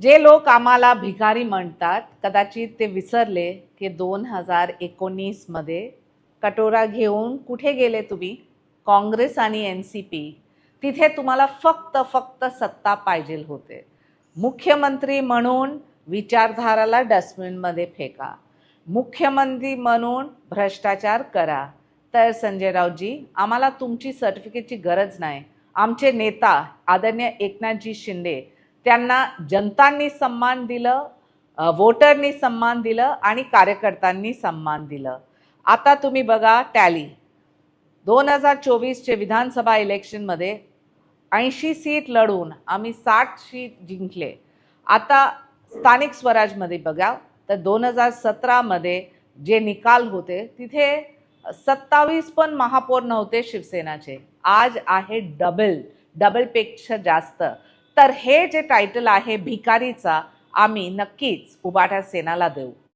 जे लोक आम्हाला भिकारी म्हणतात कदाचित ते विसरले की 2019 मध्ये कटोरा घेऊन कुठे गेले तुम्ही? काँग्रेस आणि NCP. तिथे तुम्हाला फक्त सत्ता पाहिजे होते. मुख्यमंत्री म्हणून विचारधाराला डस्टबिनमध्ये फेका. मुख्यमंत्री म्हणून भ्रष्टाचार करा. तर संजय राऊतजी, आम्हाला तुमची सर्टिफिकेटची गरज नाही. आमचे नेता आदरणीय एकनाथजी शिंदे, त्यांना जनतांनी सन्मान दिलं, वोटरनी सन्मान दिलं आणि कार्यकर्त्यांनी सन्मान दिलं. आता तुम्ही बघा टॅली 2024चे विधानसभा इलेक्शनमध्ये 80 सीट लढून आम्ही 60 सीट जिंकले. आता स्थानिक स्वराजमध्ये बघा तर 2017मध्ये जे निकाल होते तिथे 27 पण महापौर नव्हते शिवसेनाचे. आज आहे डबलपेक्षा जास्त. तर हे जे टायटल आहे भिकारीचा, आम्ही नक्कीच उभाटा सेनाला देऊ.